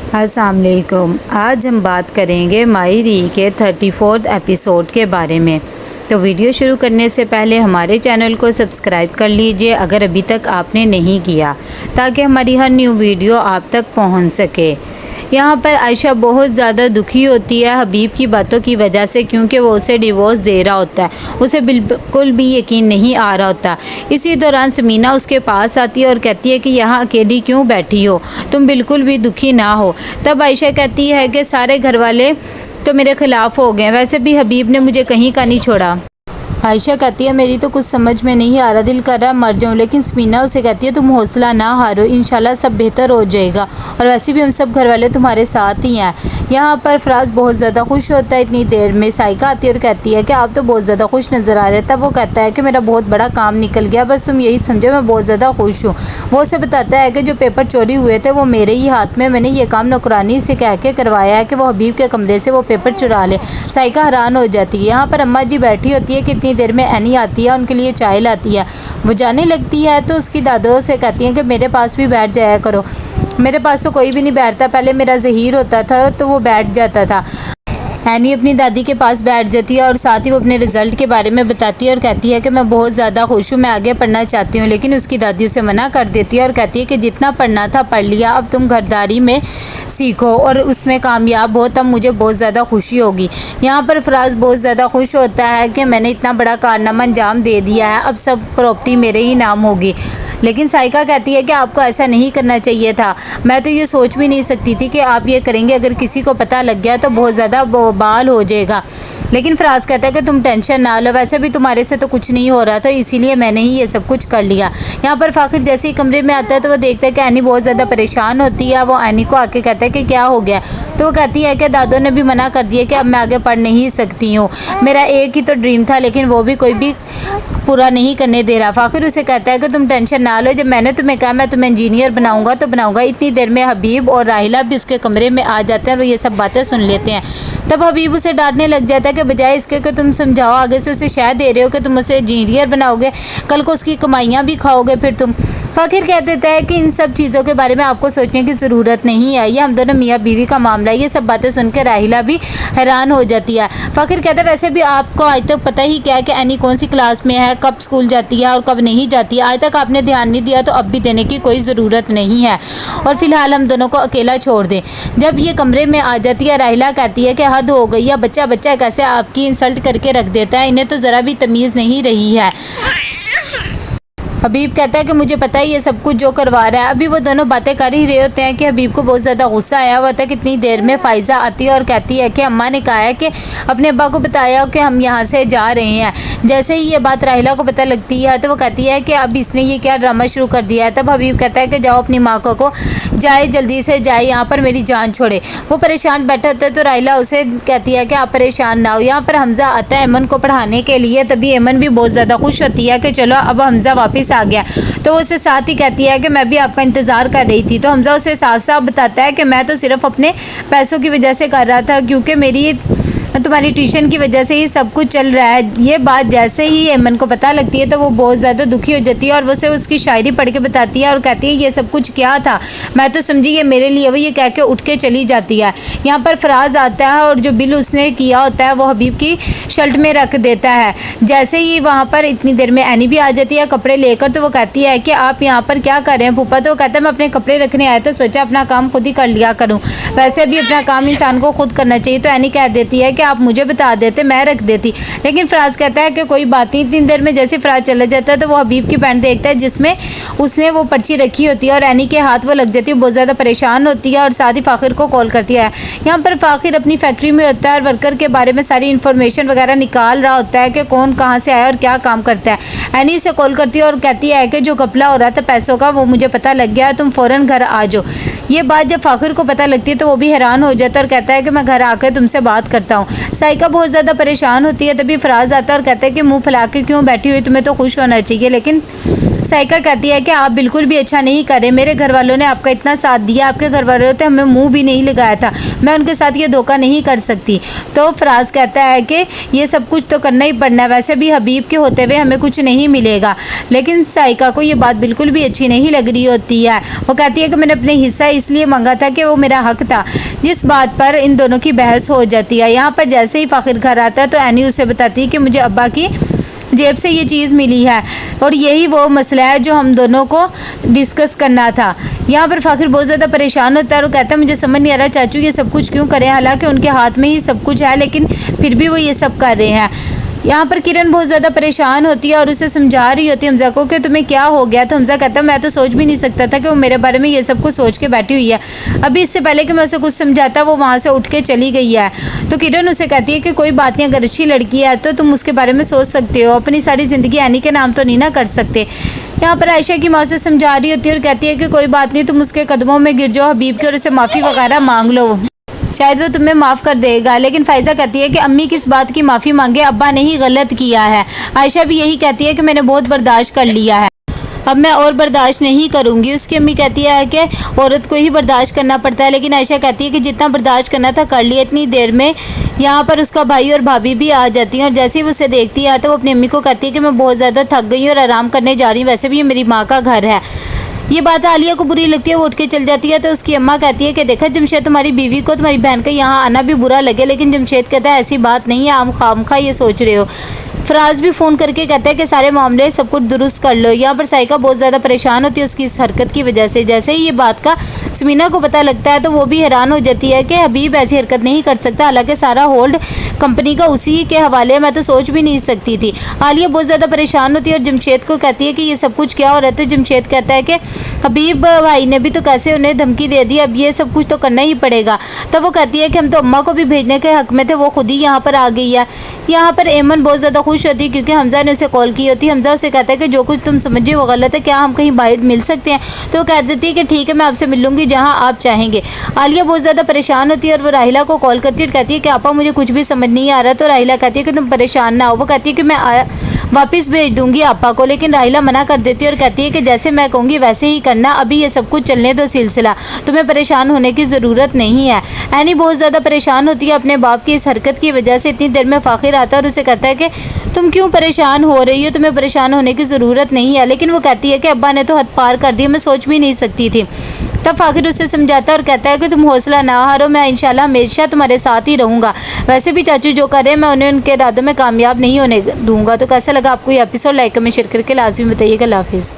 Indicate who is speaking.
Speaker 1: अस्सलाम वालेकुम। आज हम बात करेंगे माही री के 34th एपिसोड के बारे में। तो वीडियो शुरू करने से पहले हमारे चैनल को सब्सक्राइब कर लीजिए अगर अभी तक आपने नहीं किया, ताकि हमारी हर न्यू वीडियो आप तक पहुंच सके। यहाँ पर आयशा बहुत ज़्यादा दुखी होती है हबीब की बातों की वजह से, क्योंकि वो उसे डिवोर्स दे रहा होता है। उसे बिल्कुल भी यकीन नहीं आ रहा होता। इसी दौरान समीना उसके पास आती है और कहती है कि यहाँ अकेली क्यों बैठी हो, तुम बिल्कुल भी दुखी ना हो। तब आयशा कहती है कि सारे घर वाले तो मेरे ख़िलाफ़ हो गए, वैसे भी हबीब ने मुझे कहीं का नहीं छोड़ा। आयशा कहती है मेरी तो कुछ समझ में नहीं आ रहा, दिल कर रहा मर जाऊँ। लेकिन समीना उसे कहती है तुम हौसला ना हारो, इंशाल्लाह सब बेहतर हो जाएगा, और वैसे भी हम सब घर वाले तुम्हारे साथ ही हैं। यहाँ पर फराज बहुत ज़्यादा खुश होता है। इतनी देर में साइका आती है और कहती है कि आप तो बहुत ज़्यादा खुश नज़र आ रहे हैं। तब वो कहता है कि मेरा बहुत बड़ा काम निकल गया, बस तुम यही समझो मैं बहुत ज़्यादा खुश हूँ। वो उसे बताता है कि जो पेपर चोरी हुए थे वो मेरे ही हाथ में, मैंने ये काम नौकरानी से कह के करवाया है कि वो हबीब के कमरे से वो पेपर चुरा ले। साइका हैरान हो जाती है। यहाँ पर अम्मा जी बैठी होती है कि इतनी देर में एनी आती है, उनके लिए चाय लाती है। वो जाने लगती है तो उसकी दादों से कहती हैं कि मेरे पास भी बैठ जाया करो। मेरे पास तो कोई भी नहीं बैठता, पहले मेरा ज़हीर होता था तो वो बैठ जाता था। एनी अपनी दादी के पास बैठ जाती है और साथ ही वो अपने रिज़ल्ट के बारे में बताती है और कहती है कि मैं बहुत ज़्यादा खुश हूँ, मैं आगे पढ़ना चाहती हूँ। लेकिन उसकी दादी उसे मना कर देती है और कहती है कि जितना पढ़ना था पढ़ लिया, अब तुम घरदारी में सीखो और उसमें कामयाब हो, तब मुझे बहुत ज़्यादा खुशी होगी। यहाँ पर फराज बहुत ज़्यादा खुश होता है कि मैंने इतना बड़ा कारनामा अंजाम दे दिया है, अब सब प्रॉपर्टी मेरे ही नाम होगी। लेकिन साइका कहती है कि आपको ऐसा नहीं करना चाहिए था, मैं तो ये सोच भी नहीं सकती थी कि आप ये करेंगे, अगर किसी को पता लग गया तो बहुत ज़्यादा बवाल हो जाएगा। लेकिन फराज कहता है कि तुम टेंशन ना लो, वैसे भी तुम्हारे से तो कुछ नहीं हो रहा था, इसीलिए मैंने ही ये सब कुछ कर लिया। यहाँ पर फाखिर जैसे ही कमरे में आता है तो वो देखता है कि एनी बहुत ज़्यादा परेशान होती है। वो एनी को आके कहता है कि क्या हो गया, तो वो कहती है कि दादों ने भी मना कर दिया कि अब मैं आगे पढ़ नहीं सकती हूँ, मेरा एक ही तो ड्रीम था लेकिन वो भी कोई भी पूरा नहीं करने दे रहा। फाखिर उसे कहता है कि तुम टेंशन ना लो, जब मैंने तुम्हें कहा मैं तुम्हें इंजीनियर बनाऊंगा तो बनाऊंगा। इतनी देर में हबीब और राहिला भी उसके कमरे में आ जाते हैं और वो ये सब बातें सुन लेते हैं। तब हबीब उसे डांटने लग जाता है कि बजाय इसके कि तुम समझाओ, आगे से उसे शह दे रहे हो कि तुम उसे इंजीनियर बनाओगे, कल को उसकी कमाइयाँ भी खाओगे फिर तुम। फ़ाखिर कह देता है कि इन सब चीज़ों के बारे में आपको सोचने की ज़रूरत नहीं है, ये हम दोनों मियाँ बीवी का मामला है। ये सब बातें सुनकर राहिला भी हैरान हो जाती है। फ़ाखिर कहता है वैसे भी आपको आज तक पता ही क्या है कि एनी कौन सी क्लास में है, कब स्कूल जाती है और कब नहीं जाती है, आज तक आपने ध्यान नहीं दिया तो अब भी देने की कोई ज़रूरत नहीं है, और फ़िलहाल हम दोनों को अकेला छोड़ दें। जब ये कमरे में आ जाती है राहिला कहती है कि हद हो गई है, बच्चा बच्चा कैसे आपकी इंसल्ट करके रख देता है, इन्हें तो ज़रा भी तमीज़ नहीं रही है। हबीब कहता है कि मुझे पता है ये सब कुछ जो करवा रहा है। अभी वो दोनों बातें कर ही रहे होते हैं कि हबीब को बहुत ज़्यादा गुस्सा आया हुआ था। कितनी देर में फ़ाइज़ा आती है और कहती है कि अम्मा ने कहा है कि अपने अब्बा को बताया कि हम यहाँ से जा रहे हैं। जैसे ही ये बात राहिला को पता लगती है तो वो कहती है कि अब इसने ये क्या ड्रामा शुरू कर दिया है। तब हबीब कहता है कि जाओ अपनी माँ को जाए, जल्दी से जाए, यहाँ पर मेरी जान छोड़े। वो परेशान बैठा होता है तो राहिला उसे कहती है कि आप परेशान ना हो। यहाँ पर हमज़ा आता है अमन को पढ़ाने के लिए, तभी अमन भी बहुत ज़्यादा खुश होती है कि चलो अब हमज़ा वापस आ गया। तो वो उसे साथ ही कहती है कि मैं भी आपका इंतज़ार कर रही थी। तो हमज़ा उसे साफ साफ बताता है कि मैं तो सिर्फ अपने पैसों की वजह से कर रहा था, क्योंकि मेरी तुम्हारी ट्यूशन की वजह से ही सब कुछ चल रहा है। ये बात जैसे ही अमन को पता लगती है तो वो बहुत ज़्यादा दुखी हो जाती है और वो उसे उसकी शायरी पढ़ के बताती है और कहती है ये सब कुछ क्या था, मैं तो समझी ये मेरे लिए। वो ये कह के उठ के चली जाती है। यहाँ पर फराज आता है और जो बिल उसने किया होता है वो हबीब की शर्ट में रख देता है। जैसे ही वहाँ पर इतनी देर में एनी भी आ जाती है कपड़े लेकर, तो वो कहती है कि आप यहाँ पर क्या कर रहे हैं फूफा। तो वो कहता है मैं अपने कपड़े रखने आया तो सोचा अपना काम खुद ही कर लिया करूँ, वैसे भी अपना काम इंसान को खुद करना चाहिए। तो एनी कह देती है कि आप मुझे बता देते मैं रख देती। लेकिन फराज कहता है कि कोई बात नहीं। इतनी देर में जैसे फराज चला जाता है तो वो हबीब की पैंट देखता है जिसमें उसने वो पर्ची रखी होती है और एनी के हाथ वो लग जाती है। बहुत ज़्यादा परेशान होती है और साथ ही फ़ाखिर को कॉल करती है। यहाँ पर फ़ाखिर अपनी फैक्ट्री में होता है और वर्कर के बारे में सारी इन्फॉर्मेशन वगैरह निकाल रहा होता है कि कौन कहाँ से आया और क्या काम करता है। एनी से कॉल करती है और कहती है कि जो घपला हो रहा था पैसों का वो मुझे पता लग गया, तुम फ़ौरन घर आ जाओ। ये बात जब फ़ाखिर को पता लगती है तो वो भी हैरान हो जाता है और कहता है कि मैं घर आकर तुमसे बात करता हूँ। साइका बहुत ज़्यादा परेशान होती है। तभी फराज आता है और कहता है कि मुंह फैला के क्यों बैठी हुई, तुम्हें तो खुश होना चाहिए। लेकिन साइका कहती है कि आप बिल्कुल भी अच्छा नहीं कर रहे, मेरे घर वालों ने आपका इतना साथ दिया, आपके घर वालों ने हमें मुंह भी नहीं लगाया था, मैं उनके साथ ये धोखा नहीं कर सकती। तो फराज कहता है कि ये सब कुछ तो करना ही पड़ना है, वैसे भी हबीब के होते हुए हमें कुछ नहीं मिलेगा। लेकिन साइका को ये बात बिल्कुल भी अच्छी नहीं लग रही होती है। वो कहती है कि मैंने अपने हिस्सा इसलिए मांगा था कि वो मेरा हक था, जिस बात पर इन दोनों की बहस हो जाती है। यहाँ पर जैसे ही फ़ाखिर घर आता है तो एनी उसे बताती है कि मुझे अब्बा की जेब से ये चीज़ मिली है और यही वो मसला है जो हम दोनों को डिस्कस करना था। यहाँ पर फ़ाखिर बहुत ज़्यादा परेशान होता है और कहता है मुझे समझ नहीं आ रहा चाचू ये सब कुछ क्यों करें, हालांकि उनके हाथ में ही सब कुछ है लेकिन फिर भी वो ये सब कर रहे हैं। यहाँ पर किरण बहुत ज़्यादा परेशान होती है और उसे समझा रही होती है हमजा को कि तुम्हें क्या हो गया। तो हमजा कहता है मैं तो सोच भी नहीं सकता था कि वो मेरे बारे में ये सब कुछ सोच के बैठी हुई है, अभी इससे पहले कि मैं उसे कुछ समझाता वो वहाँ से उठ के चली गई है। तो किरण उसे कहती है कि कोई बात नहीं, अगर अच्छी लड़की है तो तुम उसके बारे में सोच सकते हो, अपनी सारी ज़िंदगी एनी के नाम तो नहीं ना कर सकते। यहाँ पर आयशा की माँ से समझा रही होती है और कहती है कि कोई बात नहीं, तुम उसके कदमों में गिर जाओ हबीब के और उसे माफ़ी वगैरह मांग लो, शायद वो तुम्हें माफ़ कर देगा। लेकिन फ़ायज़ा कहती है कि अम्मी किस बात की माफ़ी मांगे, अब्बा ने ही गलत किया है। आयशा भी यही कहती है कि मैंने बहुत बर्दाश्त कर लिया है, अब मैं और बर्दाश्त नहीं करूँगी। उसकी अम्मी कहती है कि औरत को ही बर्दाश्त करना पड़ता है, लेकिन आयशा कहती है कि जितना बर्दाश्त करना था कर लिया। इतनी देर में यहाँ पर उसका भाई और भाभी भी आ जाती हैं और जैसे ही वो उसे देखती है तो वो अपनी अम्मी को कहती है कि मैं बहुत ज़्यादा थक गई हूँ और आराम करने जा रही हूँ, वैसे भी ये मेरी माँ का घर है। ये बात आलिया को बुरी लगती है, वो उठ के चल जाती है। तो उसकी अम्मा कहती है कि देखा जमशेद, तुम्हारी बीवी को तुम्हारी बहन का यहाँ आना भी बुरा लगे, लेकिन जमशेद कहता है ऐसी बात नहीं है, आप खामखा ये सोच रहे हो। फराज भी फ़ोन करके कहता है कि सारे मामले सब कुछ दुरुस्त कर लो। यहाँ पर साइका बहुत ज़्यादा परेशान होती है उसकी इस हरकत की वजह से। जैसे ही ये बात का समीना को पता लगता है तो वो भी हैरान हो जाती है कि हबीब ऐसी हरकत नहीं कर सकता, हालांकि सारा होल्ड कंपनी का उसी के हवाले मैं तो सोच भी नहीं सकती थी। आलिया बहुत ज़्यादा परेशान होती है और जमशेद को कहती है कि ये सब कुछ क्या हो रहा है। तो जमशेद कहता है कि हबीब भाई ने भी तो कैसे उन्हें धमकी दे दी, अब ये सब कुछ तो करना ही पड़ेगा। तब वो कहती है कि हम तो अम्मा को भी भेजने के हक़ में थे, वो खुद ही यहाँ पर आ गई है। यहाँ पर एमन बहुत ज़्यादा खुश होती है क्योंकि हमजा ने उसे कॉल की होती है। हमजा उसे कहता है कि जो कुछ तुम समझे वो गलत है, क्या हम कहीं बाहर मिल सकते हैं। तो वो कह देती है कि ठीक है, मैं आपसे मिल लूँगी जहाँ आप चाहेंगे। आलिया बहुत ज़्यादा परेशान होती है और वो राहिला को कॉल करती है और कहती है कि आपा मुझे कुछ भी समझ नहीं आ रहा। तो राहिला कहती है कि तुम परेशान ना हो। वो कहती है कि मैं वापस भेज दूंगी आपा को, लेकिन राहिला मना कर देती है और कहती है कि जैसे मैं कहूँगी वैसे ही करना, अभी ये सब कुछ चलने दो सिलसिला, तुम्हें परेशान होने की ज़रूरत नहीं है। एनी बहुत ज़्यादा परेशान होती है अपने बाप की इस हरकत की वजह से। इतनी देर में फ़ाखिर आता है और उसे कहता है कि तुम क्यों परेशान हो रही हो, तुम्हें परेशान होने की ज़रूरत नहीं है। लेकिन वो कहती है कि अब्बा ने तो हद पार कर दिया, मैं सोच भी नहीं सकती थी। तब फ़ाखिर उसे समझाता है और कहता है कि तुम हौसला ना हारो, मैं इंशाल्लाह हमेशा तुम्हारे साथ ही रहूँगा। वैसे भी चाचू जो कर रहे हैं मैं उन्हें उनके इरादों में कामयाब नहीं होने दूँगा। तो कैसा लगा आपको ये एपिसोड, लाइक कमेंट शेयर करके लाजमी बताइएगा। अल्लाह हाफिज़।